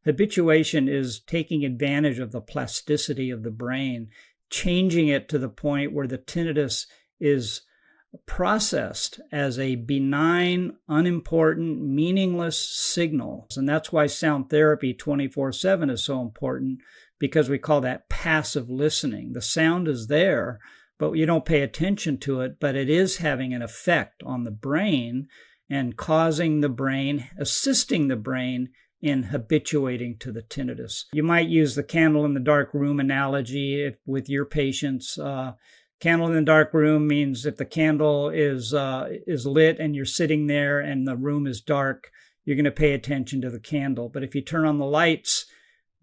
Habituation is taking advantage of the plasticity of the brain, changing it to the point where the tinnitus is processed as a benign, unimportant, meaningless signal. And that's why sound therapy 24/7 is so important, because we call that passive listening. The sound is there, but you don't pay attention to it, but it is having an effect on the brain and causing the brain, assisting the brain in habituating to the tinnitus. You might use the candle in the dark room analogy with your patients. Candle in the dark room means if the candle is lit and you're sitting there and the room is dark, you're going to pay attention to the candle. But if you turn on the lights,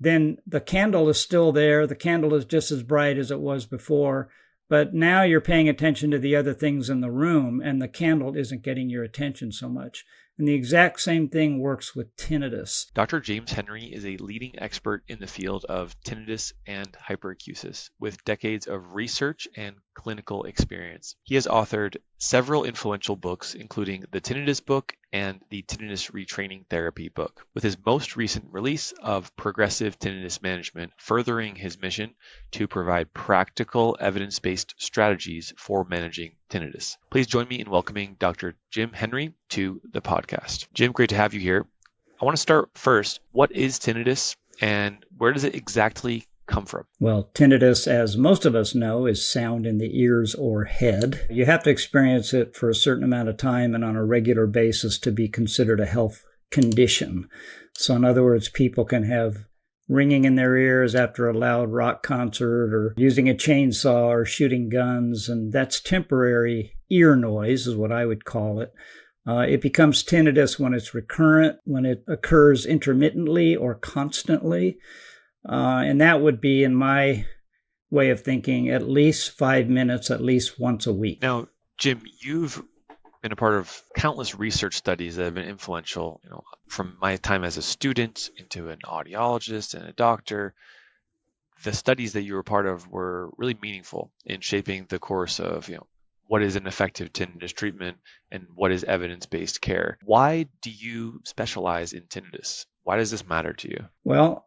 then the candle is still there. The candle is just as bright as it was before. But now you're paying attention to the other things in the room, and the candle isn't getting your attention so much. And the exact same thing works with tinnitus. Dr. James Henry is a leading expert in the field of tinnitus and hyperacusis, with decades of research and clinical experience. He has authored several influential books, including the Tinnitus book and the Tinnitus Retraining Therapy book, with his most recent release of Progressive Tinnitus Management furthering his mission to provide practical, evidence-based strategies for managing tinnitus. Please join me in welcoming Dr. Jim Henry to the podcast. Jim, great to have you here. I want to start first. What is tinnitus and where does it exactly come from? Well, tinnitus, as most of us know, is sound in the ears or head. You have to experience it for a certain amount of time and on a regular basis to be considered a health condition. So in other words, people can have ringing in their ears after a loud rock concert or using a chainsaw or shooting guns, and that's temporary ear noise is what I would call it. It becomes tinnitus when it's recurrent, when it occurs intermittently or constantly. And that would be, in my way of thinking, at least 5 minutes, at least once a week. Now, Jim, you've been a part of countless research studies that have been influential, from my time as a student into an audiologist and a doctor. The studies that you were part of were really meaningful in shaping the course of, what is an effective tinnitus treatment and what is evidence-based care. Why do you specialize in tinnitus? Why does this matter to you? Well,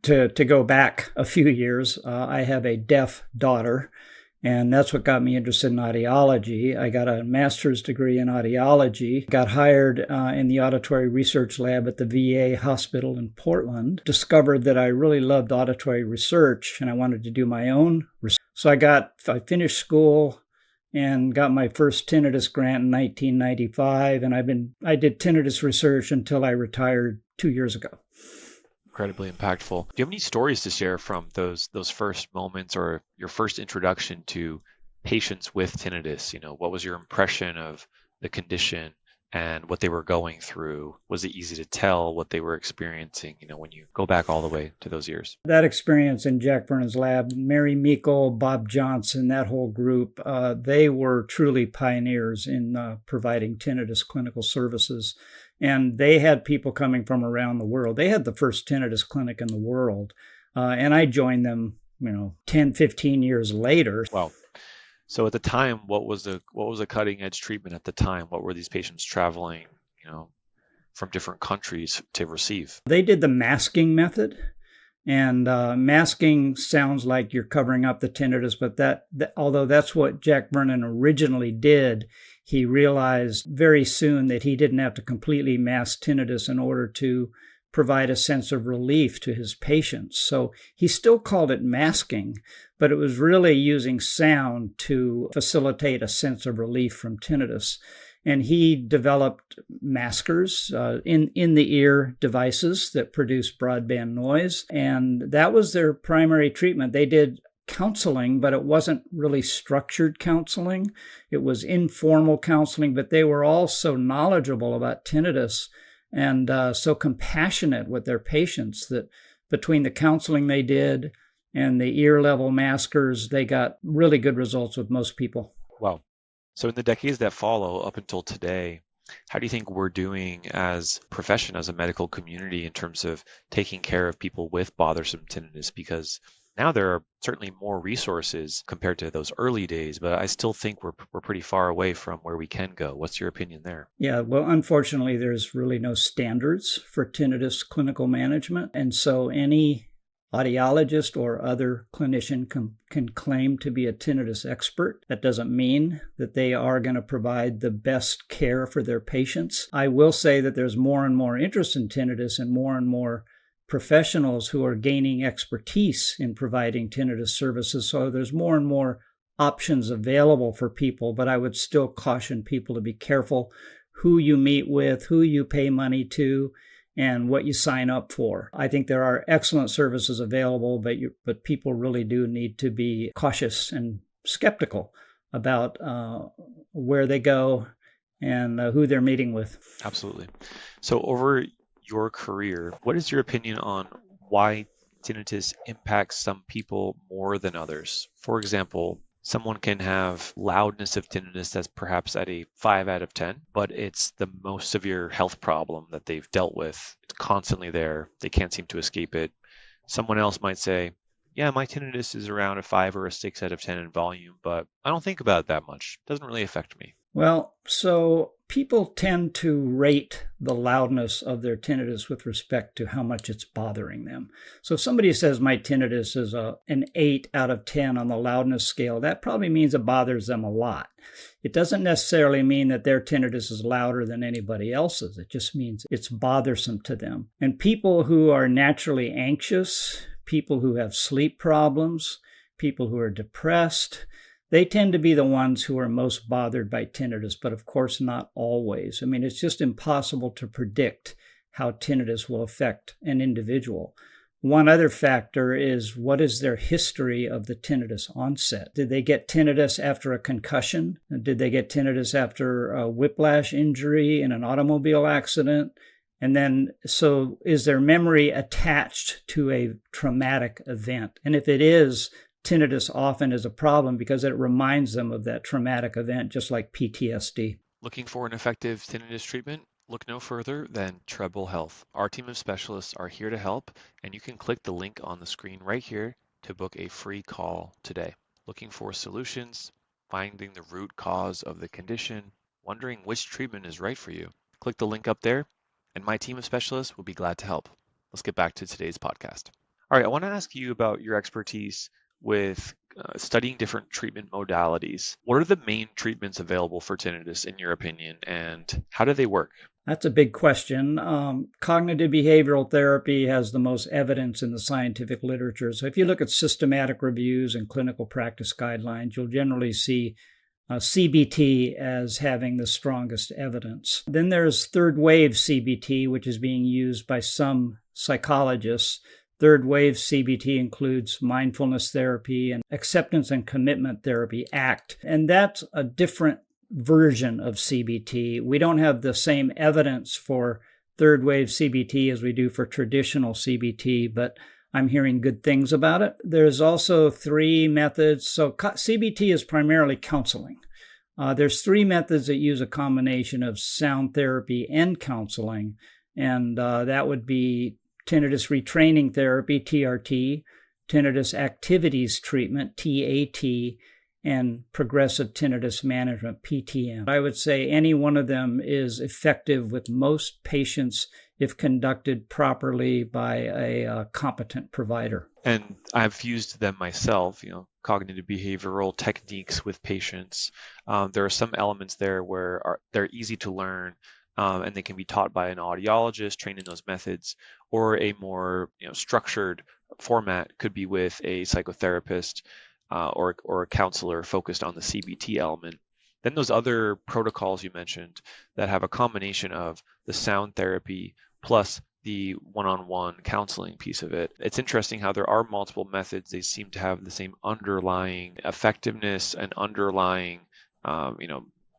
to go back a few years, I have a deaf daughter, and that's what got me interested in audiology. I got a master's degree in audiology, got hired in the auditory research lab at the VA hospital in Portland, discovered that I really loved auditory research and I wanted to do my own research. So I finished school and got my first tinnitus grant in 1995, and I did tinnitus research until I retired 2 years ago. Incredibly impactful. Do you have any stories to share from those first moments or your first introduction to patients with tinnitus? What was your impression of the condition and what they were going through? Was it easy to tell what they were experiencing, when you go back all the way to those years? That experience in Jack Vernon's lab, Mary Meikle, Bob Johnson, that whole group, they were truly pioneers in providing tinnitus clinical services. And they had people coming from around the world. They had the first tinnitus clinic in the world. And I joined them, 10, 15 years later. Wow. So at the time, what was a cutting edge treatment at the time? What were these patients traveling, from different countries to receive? They did the masking method. And masking sounds like you're covering up the tinnitus, but although that's what Jack Vernon originally did, he realized very soon that he didn't have to completely mask tinnitus in order to provide a sense of relief to his patients. So he still called it masking, but it was really using sound to facilitate a sense of relief from tinnitus. And he developed maskers, in the ear devices that produce broadband noise. And that was their primary treatment. They did counseling, but it wasn't really structured counseling. It was informal counseling, but they were all so knowledgeable about tinnitus and so compassionate with their patients that between the counseling they did and the ear level maskers, they got really good results with most people. Wow. So in the decades that follow up until today, how do you think we're doing as a profession, as a medical community, in terms of taking care of people with bothersome tinnitus? Because Now there are certainly more resources compared to those early days, but I still think we're pretty far away from where we can go. What's your opinion there? Yeah, well, unfortunately, there's really no standards for tinnitus clinical management. And so any audiologist or other clinician can claim to be a tinnitus expert. That doesn't mean that they are going to provide the best care for their patients. I will say that there's more and more interest in tinnitus and more professionals who are gaining expertise in providing tinnitus services. So there's more and more options available for people, but I would still caution people to be careful who you meet with, who you pay money to, and what you sign up for. I think there are excellent services available, but people really do need to be cautious and skeptical about where they go and who they're meeting with. Absolutely. So over your career, what is your opinion on why tinnitus impacts some people more than others? For example, someone can have loudness of tinnitus that's perhaps at a 5 out of 10, but it's the most severe health problem that they've dealt with. It's constantly there. They can't seem to escape it. Someone else might say, yeah, my tinnitus is around a 5 or a 6 out of 10 in volume, but I don't think about it that much. It doesn't really affect me. Well, so people tend to rate the loudness of their tinnitus with respect to how much it's bothering them. So if somebody says my tinnitus is an 8 out of 10 on the loudness scale, that probably means it bothers them a lot. It doesn't necessarily mean that their tinnitus is louder than anybody else's. It just means it's bothersome to them. And people who are naturally anxious, people who have sleep problems, people who are depressed, they tend to be the ones who are most bothered by tinnitus, but of course not always. I mean, it's just impossible to predict how tinnitus will affect an individual. One other factor is what is their history of the tinnitus onset? Did they get tinnitus after a concussion? Did they get tinnitus after a whiplash injury in an automobile accident? And then, so is their memory attached to a traumatic event? And if it is, tinnitus often is a problem because it reminds them of that traumatic event, just like PTSD. Looking for an effective tinnitus treatment? Look no further than Treble Health. Our team of specialists are here to help, and you can click the link on the screen right here to book a free call today. Looking for solutions, finding the root cause of the condition, wondering which treatment is right for you. Click the link up there, and my team of specialists will be glad to help. Let's get back to today's podcast. All right, I want to ask you about your expertise with studying different treatment modalities. What are the main treatments available for tinnitus in your opinion, and how do they work? That's a big question. Cognitive behavioral therapy has the most evidence in the scientific literature. So if you look at systematic reviews and clinical practice guidelines, you'll generally see CBT as having the strongest evidence. Then there's third wave CBT, which is being used by some psychologists. Third wave CBT includes mindfulness therapy and acceptance and commitment therapy, ACT. And that's a different version of CBT. We don't have the same evidence for third wave CBT as we do for traditional CBT, but I'm hearing good things about it. There's also 3 methods. So CBT is primarily counseling. There's 3 methods that use a combination of sound therapy and counseling, and that would be tinnitus retraining therapy, TRT, tinnitus activities treatment, TAT, and progressive tinnitus management, PTM. I would say any one of them is effective with most patients if conducted properly by a competent provider. And I've used them myself, cognitive behavioral techniques with patients. There are some elements there where they're easy to learn, and they can be taught by an audiologist trained in those methods, or a more structured format could be with a psychotherapist or a counselor focused on the CBT element. Then those other protocols you mentioned that have a combination of the sound therapy plus the one-on-one counseling piece of it. It's interesting how there are multiple methods. They seem to have the same underlying effectiveness and underlying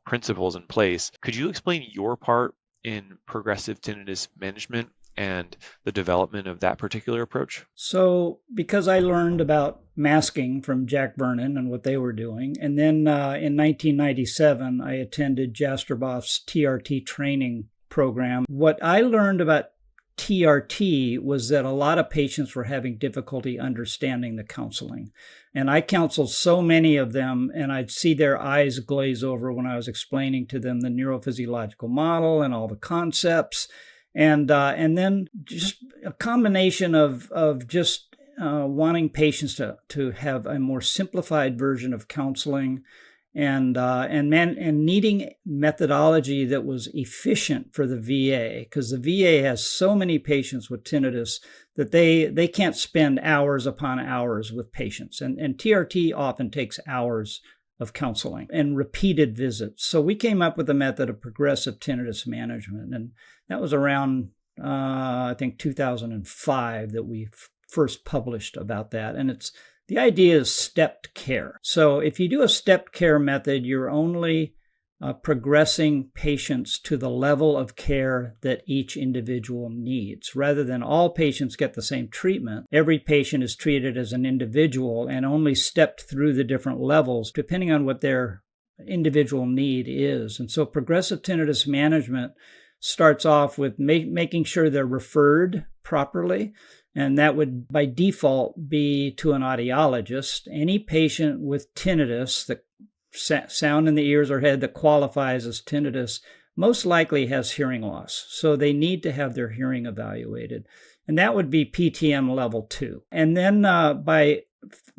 principles in place. Could you explain your part in progressive tinnitus management and the development of that particular approach? So because I learned about masking from Jack Vernon and what they were doing, and then in 1997, I attended Jastroboff's TRT training program. What I learned about TRT was that a lot of patients were having difficulty understanding the counseling. And I counseled so many of them, and I'd see their eyes glaze over when I was explaining to them the neurophysiological model and all the concepts. And then just a combination of just wanting patients to have a more simplified version of counseling, and needing methodology that was efficient for the VA, because the VA has so many patients with tinnitus that they can't spend hours upon hours with patients, and TRT often takes hours of counseling and repeated visits. So we came up with a method of progressive tinnitus management, and that was around I think 2005 that we first published about that. And the idea is stepped care. So if you do a stepped care method, you're only progressing patients to the level of care that each individual needs. Rather than all patients get the same treatment, every patient is treated as an individual and only stepped through the different levels depending on what their individual need is. And so progressive tinnitus management starts off with making sure they're referred properly. And that would, by default, be to an audiologist. Any patient with tinnitus, the sound in the ears or head that qualifies as tinnitus, most likely has hearing loss. So they need to have their hearing evaluated. And that would be PTM level 2. And then by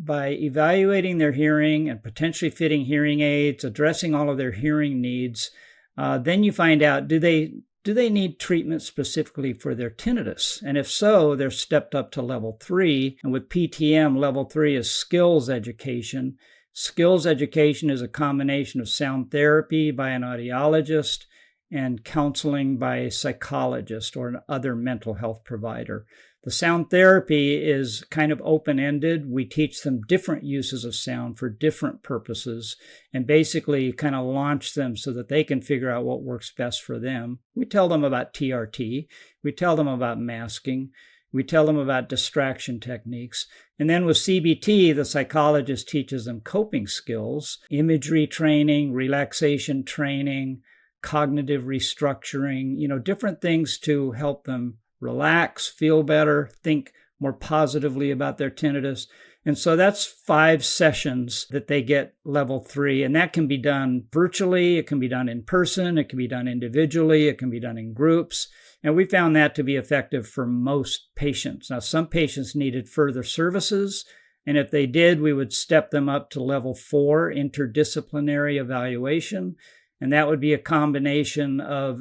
evaluating their hearing and potentially fitting hearing aids, addressing all of their hearing needs, then you find out, do they need treatment specifically for their tinnitus? And if so, they're stepped up to level 3. And with PTM, level 3 is skills education. Skills education is a combination of sound therapy by an audiologist and counseling by a psychologist or an other mental health provider. The sound therapy is kind of open-ended. We teach them different uses of sound for different purposes and basically kind of launch them so that they can figure out what works best for them. We tell them about TRT. We tell them about masking. We tell them about distraction techniques. And then with CBT, the psychologist teaches them coping skills, imagery training, relaxation training, cognitive restructuring, different things to help them relax, feel better, think more positively about their tinnitus. And so that's 5 sessions that they get level 3. And that can be done virtually. It can be done in person. It can be done individually. It can be done in groups. And we found that to be effective for most patients. Now, some patients needed further services. And if they did, we would step them up to level 4, interdisciplinary evaluation. And that would be a combination of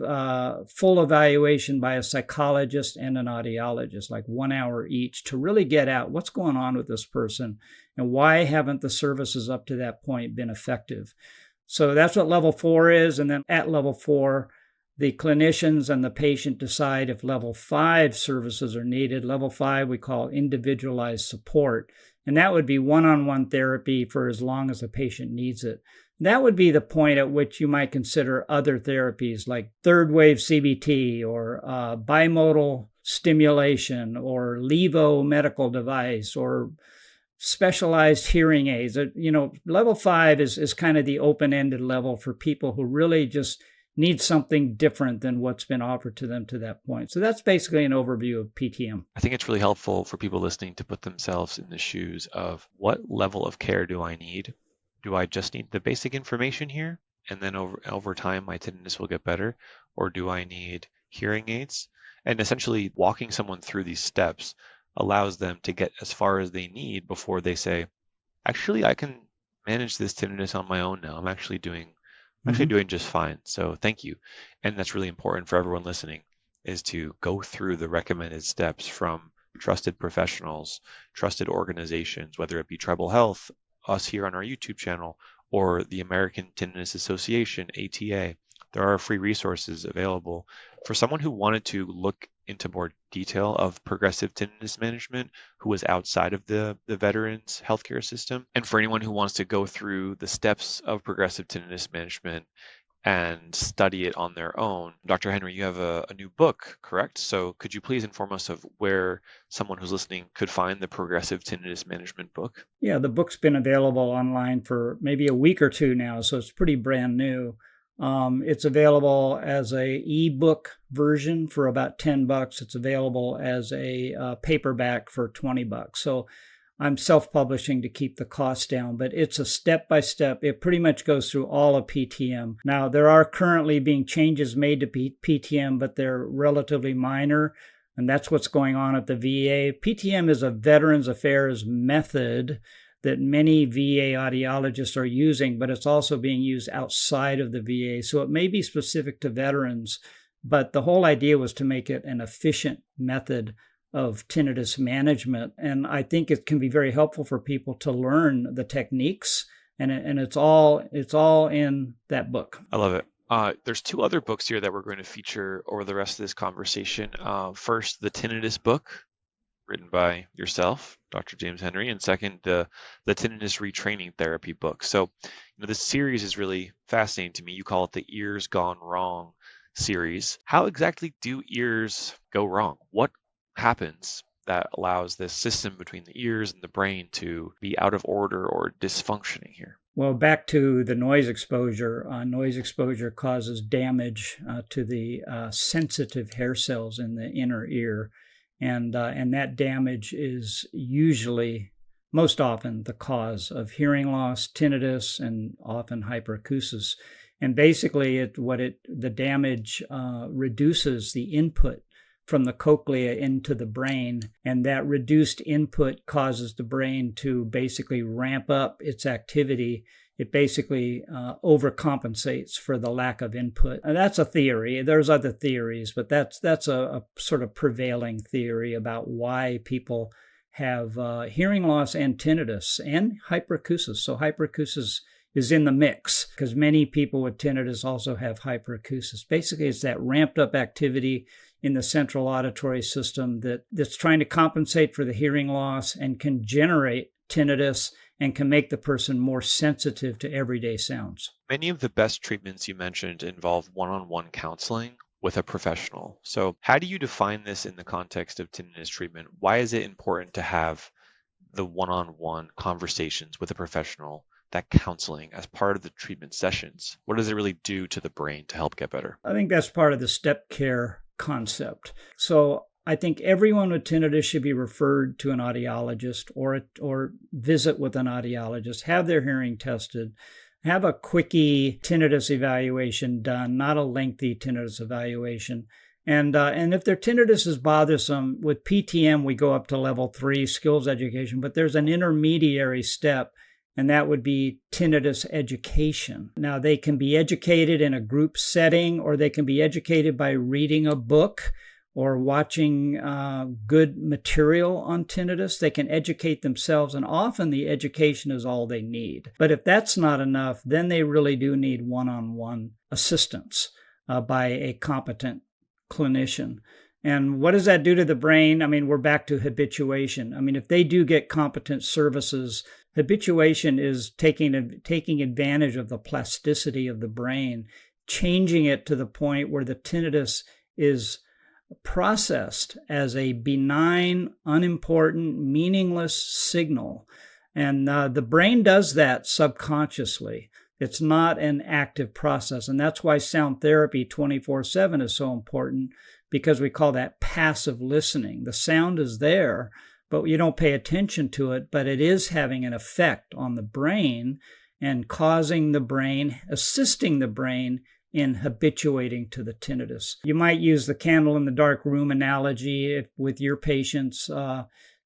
full evaluation by a psychologist and an audiologist, like 1 hour each, to really get at what's going on with this person and why haven't the services up to that point been effective. So that's what level 4 is. And then at level 4, the clinicians and the patient decide if level 5 services are needed. Level 5 we call individualized support. And that would be one-on-one therapy for as long as the patient needs it. That would be the point at which you might consider other therapies like third wave CBT or bimodal stimulation or levo medical device or specialized hearing aids. Level 5 is kind of the open-ended level for people who really just need something different than what's been offered to them to that point. So that's basically an overview of PTM. I think it's really helpful for people listening to put themselves in the shoes of what level of care do I need? Do I just need the basic information here, and then over time my tinnitus will get better? Or do I need hearing aids? And essentially walking someone through these steps allows them to get as far as they need before they say, actually, I can manage this tinnitus on my own now. I'm actually doing just fine. So thank you. And that's really important for everyone listening, is to go through the recommended steps from trusted professionals, trusted organizations, whether it be Treble Health, us here on our YouTube channel, or the American Tinnitus Association, ATA. There are free resources available for someone who wanted to look into more detail of progressive tinnitus management, who was outside of the veterans healthcare system, and for anyone who wants to go through the steps of progressive tinnitus management and study it on their own. Dr. Henry, you have a new book, correct? So could you please inform us of where someone who's listening could find the Progressive Tinnitus Management book? Yeah, the book's been available online for maybe a week or two now, so it's pretty brand new. It's available as a ebook version for about $10. It's available as a paperback for $20. So I'm self-publishing to keep the cost down, but it's a step-by-step. It pretty much goes through all of PTM. Now, there are currently being changes made to PTM, but they're relatively minor, and that's what's going on at the VA. PTM is a Veterans Affairs method that many VA audiologists are using, but it's also being used outside of the VA. So it may be specific to veterans, but the whole idea was to make it an efficient method of tinnitus management. And I think it can be very helpful for people to learn the techniques, and it's all in that book. I love it. There's two other books here that we're going to feature over the rest of this conversation. First, the Tinnitus book, written by yourself, Dr. James Henry, and second, the Tinnitus Retraining Therapy book. So, this series is really fascinating to me. You call it the Ears Gone Wrong series. How exactly do ears go wrong? What happens that allows this system between the ears and the brain to be out of order or dysfunctioning here? Well, back to the noise exposure. Noise exposure causes damage to the sensitive hair cells in the inner ear. And that damage is usually, most often, the cause of hearing loss, tinnitus, and often hyperacusis. And basically, the damage reduces the input from the cochlea into the brain, and that reduced input causes the brain to basically ramp up its activity. It basically overcompensates for the lack of input. And that's a theory. There's other theories, but that's a sort of prevailing theory about why people have hearing loss and tinnitus and hyperacusis. So hyperacusis is in the mix because many people with tinnitus also have hyperacusis. Basically, it's that ramped up activity in the central auditory system that's trying to compensate for the hearing loss and can generate tinnitus and can make the person more sensitive to everyday sounds. Many of the best treatments you mentioned involve one-on-one counseling with a professional. So how do you define this in the context of tinnitus treatment? Why is it important to have the one-on-one conversations with a professional, that counseling as part of the treatment sessions? What does it really do to the brain to help get better? I think that's part of the step care concept. So I think everyone with tinnitus should be referred to an audiologist or visit with an audiologist, have their hearing tested, have a quickie tinnitus evaluation done, not a lengthy tinnitus evaluation. And if their tinnitus is bothersome, with PTM, we go up to level 3 skills education, but there's an intermediary step, and that would be tinnitus education. Now, they can be educated in a group setting, or they can be educated by reading a book or watching good material on tinnitus. They can educate themselves, and often the education is all they need. But if that's not enough, then they really do need one-on-one assistance by a competent clinician. And what does that do to the brain? I mean, we're back to habituation. I mean, if they do get competent services, habituation is taking advantage of the plasticity of the brain, changing it to the point where the tinnitus is processed as a benign, unimportant, meaningless signal. And the brain does that subconsciously. It's not an active process. And that's why sound therapy 24/7 is so important, because we call that passive listening. The sound is there, but you don't pay attention to it, but it is having an effect on the brain and causing the brain, assisting the brain in habituating to the tinnitus. You might use the candle in the dark room analogy with your patients.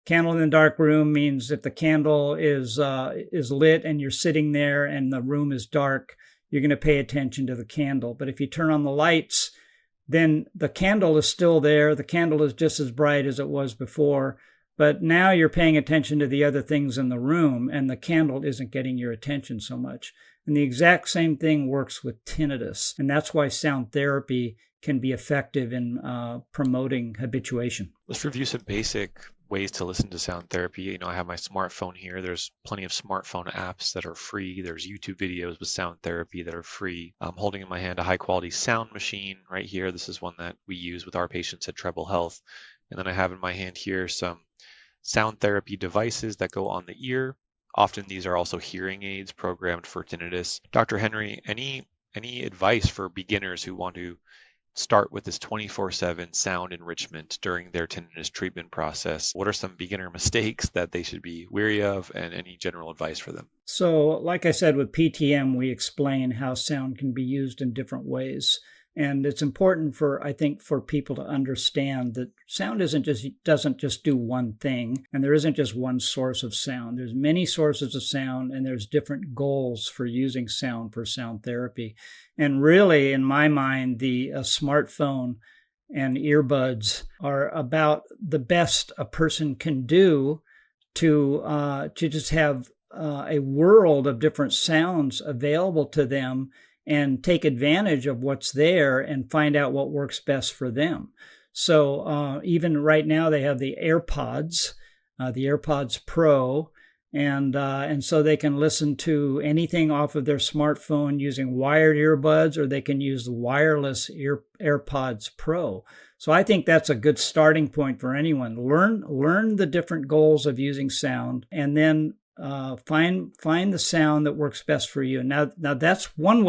Candle in the dark room means if the candle is lit and you're sitting there and the room is dark, you're going to pay attention to the candle. But if you turn on the lights, then the candle is still there. The candle is just as bright as it was before. But now you're paying attention to the other things in the room, and the candle isn't getting your attention so much. And the exact same thing works with tinnitus. And that's why sound therapy can be effective in promoting habituation. Let's review some basic ways to listen to sound therapy. I have my smartphone here. There's plenty of smartphone apps that are free. There's YouTube videos with sound therapy that are free. I'm holding in my hand a high quality sound machine right here. This is one that we use with our patients at Treble Health. And then I have in my hand here some sound therapy devices that go on the ear. Often these are also hearing aids programmed for tinnitus. Dr. Henry, any any advice for beginners who want to start with this 24/7 sound enrichment during their tinnitus treatment process? What are some beginner mistakes that they should be wary of, and any general advice for them? So, like I said, with PTM, we explain how sound can be used in different ways. And it's important I think, for people to understand that sound doesn't just do one thing, and there isn't just one source of sound. There's many sources of sound, and there's different goals for using sound for sound therapy. And really, in my mind, the smartphone and earbuds are about the best a person can do to just have a world of different sounds available to them and take advantage of what's there and find out what works best for them. So even right now they have the AirPods Pro, and so they can listen to anything off of their smartphone using wired earbuds, or they can use the wireless AirPods Pro. So I think that's a good starting point for anyone. Learn the different goals of using sound, and then find the sound that works best for you. Now that's one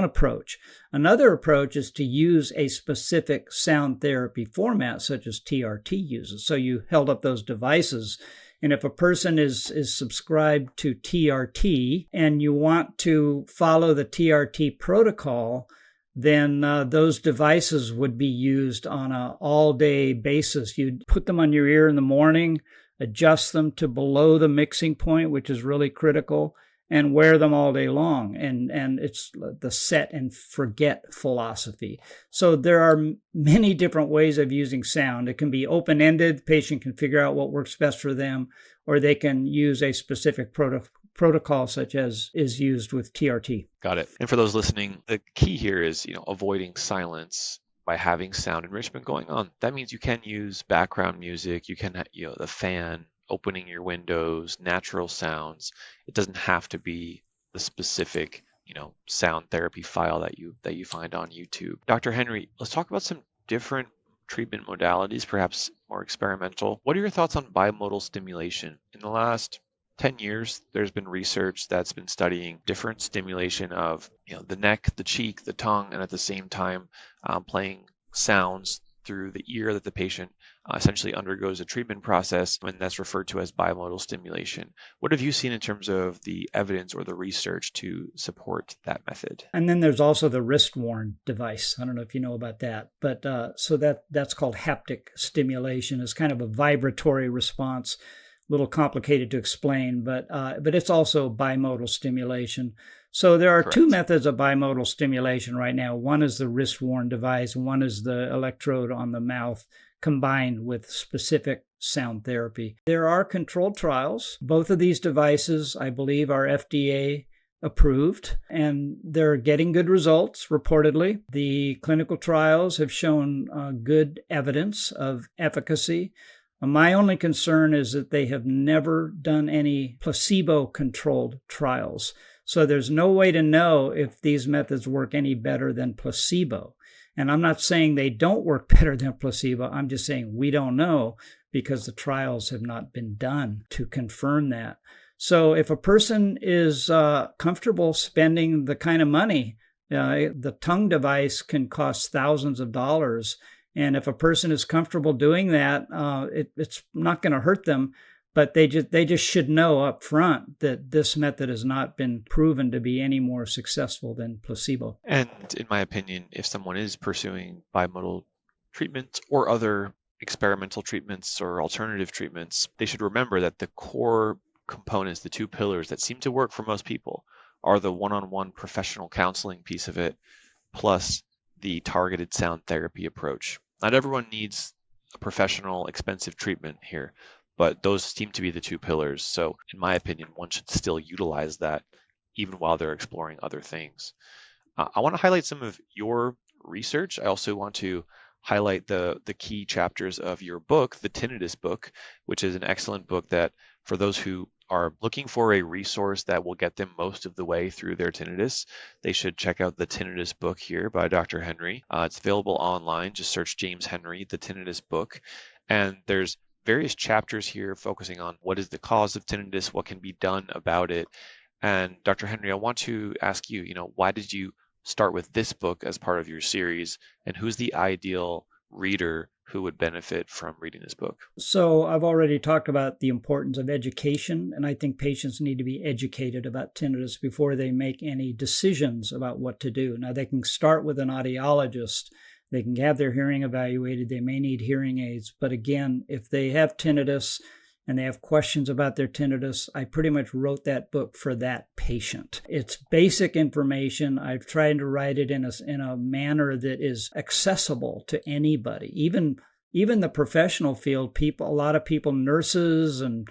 approach. Another approach is to use a specific sound therapy format, such as TRT uses. So you held up those devices, and if a person is subscribed to TRT and you want to follow the TRT protocol, then those devices would be used on an all-day basis. You'd put them on your ear in the morning, adjust them to below the mixing point, which is really critical, and wear them all day long. And it's the set and forget philosophy. So there are many different ways of using sound. It can be open-ended. The patient can figure out what works best for them, or they can use a specific protocol such as is used with TRT. Got it. And for those listening, the key here is, avoiding silence by having sound enrichment going on. That means you can use background music, you can, the fan, opening your windows, natural sounds. It doesn't have to be the specific, sound therapy file that you find on YouTube. Dr. Henry, let's talk about some different treatment modalities, perhaps more experimental. What are your thoughts on bimodal stimulation? In the last 10 years, there's been research that's been studying different stimulation of the neck, the cheek, the tongue, and at the same time playing sounds through the ear that the patient essentially undergoes a treatment process, and that's referred to as bimodal stimulation. What have you seen in terms of the evidence or the research to support that method? And then there's also the wrist-worn device. I don't know if you know about that, but so that's called haptic stimulation. It's kind of a vibratory response. A little complicated to explain, but it's also bimodal stimulation. So there are Correct. Two methods of bimodal stimulation right now. One is the wrist-worn device, one is the electrode on the mouth combined with specific sound therapy. There are controlled trials. Both of these devices, I believe, are FDA approved, and they're getting good results, reportedly. The clinical trials have shown good evidence of efficacy. My only concern is that they have never done any placebo-controlled trials. So there's no way to know if these methods work any better than placebo. And I'm not saying they don't work better than placebo. I'm just saying we don't know because the trials have not been done to confirm that. So if a person is comfortable spending the kind of money, the tongue device can cost thousands of dollars. And if a person is comfortable doing that, it's not going to hurt them, but they just should know up front that this method has not been proven to be any more successful than placebo. And in my opinion, if someone is pursuing bimodal treatment or other experimental treatments or alternative treatments, they should remember that the core components, the two pillars that seem to work for most people, are the one-on-one professional counseling piece of it, plus the targeted sound therapy approach. Not everyone needs a professional, expensive treatment here, but those seem to be the two pillars. So in my opinion, one should still utilize that even while they're exploring other things. I want to highlight some of your research. I also want to highlight the key chapters of your book, the Tinnitus book, which is an excellent book that for those who are looking for a resource that will get them most of the way through their tinnitus, they should check out the Tinnitus book here by Dr. Henry. It's available online. Just search James Henry, the Tinnitus book. And there's various chapters here focusing on what is the cause of tinnitus, what can be done about it. And Dr. Henry, I want to ask you, why did you start with this book as part of your series, and who's the ideal reader who would benefit from reading this book? So I've already talked about the importance of education, and I think patients need to be educated about tinnitus before they make any decisions about what to do. Now, they can start with an audiologist. They can have their hearing evaluated. They may need hearing aids. But again, if they have tinnitus and they have questions about their tinnitus, I pretty much wrote that book for that patient. It's basic information. I've tried to write it in a manner that is accessible to anybody, even the professional field people. A lot of people, nurses and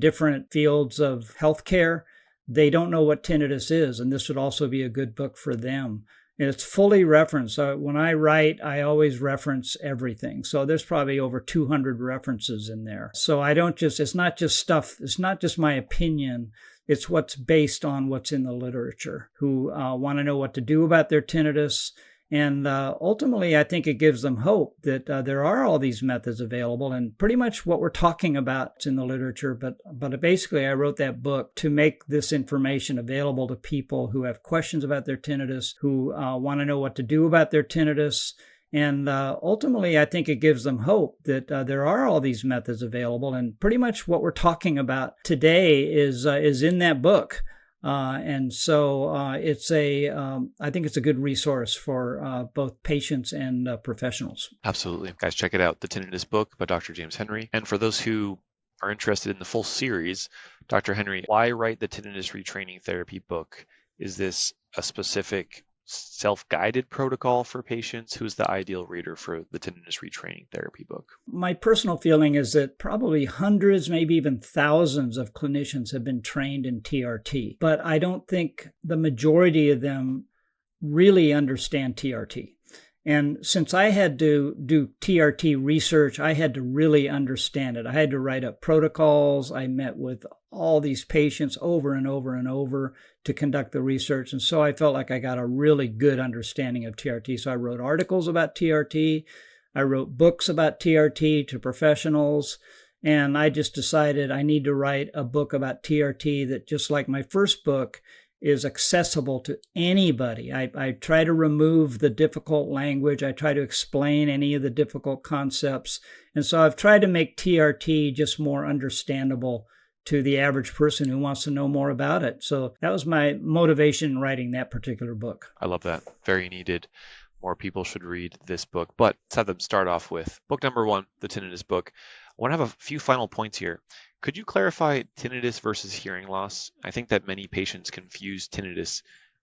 different fields of healthcare, they don't know what tinnitus is, and this would also be a good book for them. And it's fully referenced. When I write, I always reference everything. So there's probably over 200 references in there. So I don't just, it's not just stuff, it's not just my opinion. It's what's based on what's in the literature, who want to know what to do about their tinnitus. And ultimately, I think it gives them hope that there are all these methods available, and pretty much what we're talking about is in the literature. But basically, I wrote that book to make this information available to people who have questions about their tinnitus, who want to know what to do about their tinnitus. And ultimately, I think it gives them hope that there are all these methods available. And pretty much what we're talking about today is in that book. And so it's I think it's a good resource for both patients and professionals. Absolutely. Guys, check it out. The Tinnitus book by Dr. James Henry. And for those who are interested in the full series, Dr. Henry, why write the Tinnitus Retraining Therapy book? Is this a specific self-guided protocol for patients? Who's the ideal reader for the Tinnitus Retraining Therapy book? My personal feeling is that probably hundreds, maybe even thousands of clinicians have been trained in TRT, but I don't think the majority of them really understand TRT. And since I had to do TRT research, I had to really understand it. I had to write up protocols. I met with all these patients over and over and over to conduct the research. And so I felt like I got a really good understanding of TRT. So I wrote articles about TRT. I wrote books about TRT to professionals. And I just decided I need to write a book about TRT that, just like my first book, is accessible to anybody. I try to remove the difficult language. I try to explain any of the difficult concepts. And so I've tried to make TRT just more understandable to the average person who wants to know more about it. So that was my motivation in writing that particular book. I love that. Very needed. More people should read this book. But let's have them start off with book number 1, the Tinnitus book. I want to have a few final points here. Could you clarify tinnitus versus hearing loss? I think that many patients confuse tinnitus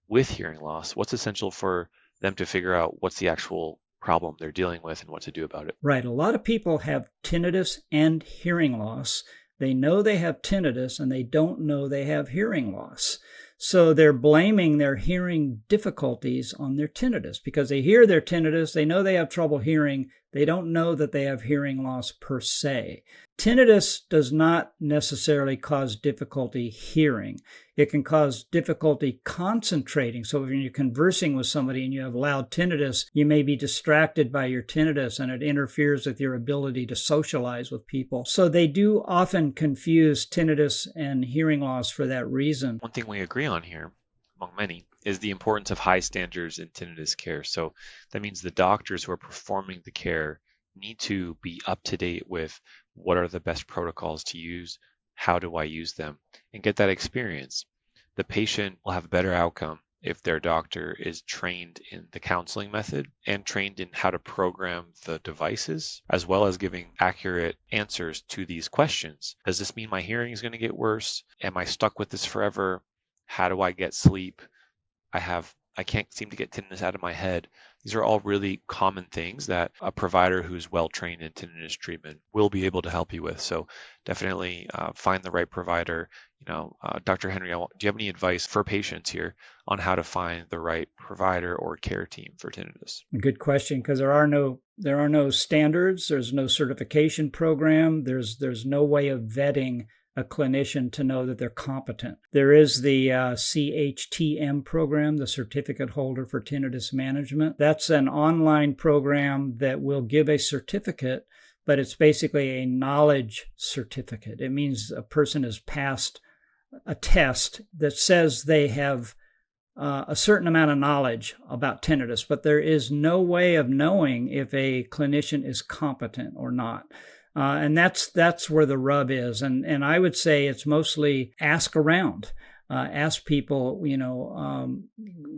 with hearing loss. What's essential for them to figure out what's the actual problem they're dealing with and what to do about it? Right. A lot of people have tinnitus and hearing loss. They know they have tinnitus and they don't know they have hearing loss. So they're blaming their hearing difficulties on their tinnitus because they hear their tinnitus, they know they have trouble hearing, they don't know that they have hearing loss per se. Tinnitus does not necessarily cause difficulty hearing. It can cause difficulty concentrating. So when you're conversing with somebody and you have loud tinnitus, you may be distracted by your tinnitus and it interferes with your ability to socialize with people. So they do often confuse tinnitus and hearing loss for that reason. One thing we agree on here, among many, is the importance of high standards in tinnitus care. So that means the doctors who are performing the care need to be up to date with what are the best protocols to use, how do I use them, and get that experience. The patient will have a better outcome if their doctor is trained in the counseling method and trained in how to program the devices, as well as giving accurate answers to these questions. Does this mean my hearing is going to get worse? Am I stuck with this forever? How do I get sleep? I can't seem to get tinnitus out of my head. These are all really common things that a provider who's well trained in tinnitus treatment will be able to help you with. So definitely find the right provider. Dr. Henry, do you have any advice for patients here on how to find the right provider or care team for tinnitus? Good question, because there are no standards. There's no certification program. There's no way of vetting a clinician to know that they're competent. There is the CHTM program, the Certificate Holder for Tinnitus Management. That's an online program that will give a certificate, but it's basically a knowledge certificate. It means a person has passed a test that says they have a certain amount of knowledge about tinnitus, but there is no way of knowing if a clinician is competent or not. And that's where the rub is. And I would say it's mostly ask around. Ask people,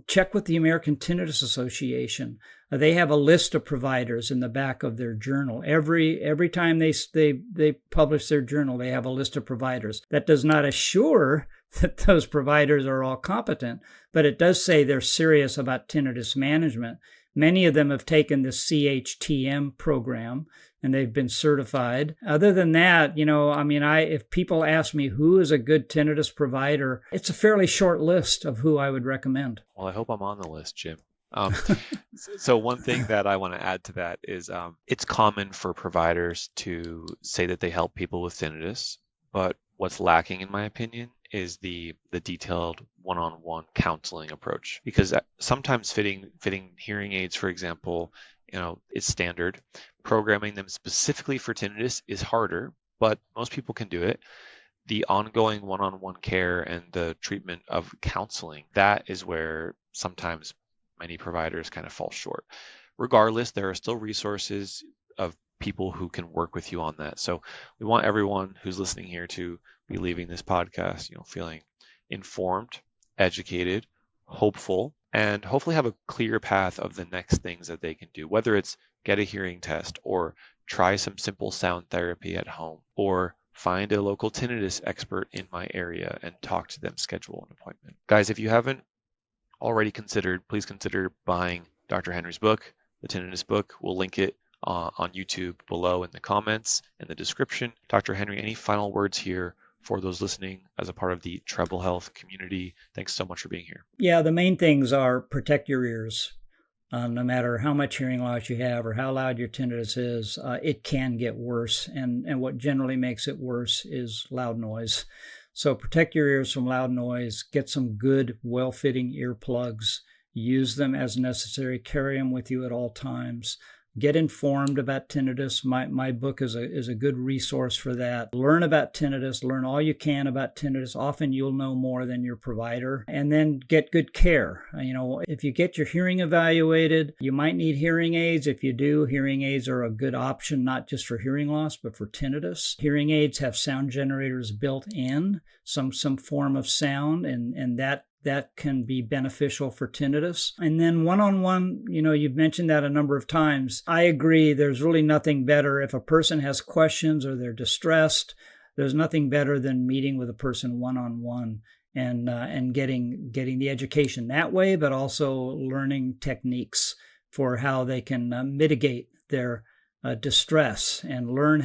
check with the American Tinnitus Association. They have a list of providers in the back of their journal. Every time they publish their journal, they have a list of providers. That does not assure that those providers are all competent, but it does say they're serious about tinnitus management. Many of them have taken the CHTM program and they've been certified. Other than that, if people ask me who is a good tinnitus provider, it's a fairly short list of who I would recommend. Well, I hope I'm on the list, Jim. So one thing that I want to add to that is it's common for providers to say that they help people with tinnitus, but what's lacking, in my opinion, is the detailed one-on-one counseling approach. Because sometimes fitting hearing aids, for example, is standard. Programming them specifically for tinnitus is harder, but most people can do it. The ongoing one-on-one care and the treatment of counseling, that is where sometimes many providers kind of fall short. Regardless, there are still resources of people who can work with you on that. So we want everyone who's listening here to be leaving this podcast, feeling informed, educated, hopeful, and hopefully have a clear path of the next things that they can do, whether it's get a hearing test or try some simple sound therapy at home or find a local tinnitus expert in my area and talk to them, schedule an appointment. Guys, if you haven't already considered, please consider buying Dr. Henry's book, the Tinnitus book. We'll link it on YouTube below in the comments and the description. Dr. Henry, any final words here for those listening as a part of the Treble Health community? Thanks so much for being here. Yeah, the main things are protect your ears. No matter how much hearing loss you have or how loud your tinnitus is, it can get worse. And what generally makes it worse is loud noise. So protect your ears from loud noise. Get some good, well-fitting earplugs. Use them as necessary. Carry them with you at all times. Get informed about tinnitus. My book is a good resource for that. Learn about tinnitus. Learn all you can about tinnitus. Often you'll know more than your provider. And then get good care. If you get your hearing evaluated, you might need hearing aids. If you do, hearing aids are a good option, not just for hearing loss, but for tinnitus. Hearing aids have sound generators built in, some form of sound, and that can be beneficial for tinnitus. And then one-on-one, you've mentioned that a number of times. I agree. There's really nothing better. If a person has questions or they're distressed, there's nothing better than meeting with a person one-on-one and getting the education that way, but also learning techniques for how they can mitigate their distress and learn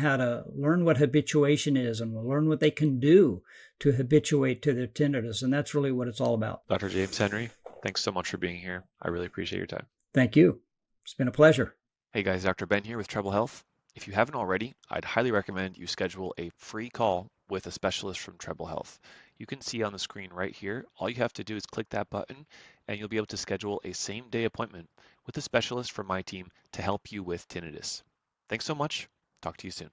what habituation is and learn what they can do to habituate to their tinnitus. And that's really what it's all about. Dr. James Henry, thanks so much for being here. I really appreciate your time. Thank you. It's been a pleasure. Hey guys, Dr. Ben here with Treble Health. If you haven't already, I'd highly recommend you schedule a free call with a specialist from Treble Health. You can see on the screen right here, all you have to do is click that button and you'll be able to schedule a same-day appointment with a specialist from my team to help you with tinnitus. Thanks so much. Talk to you soon.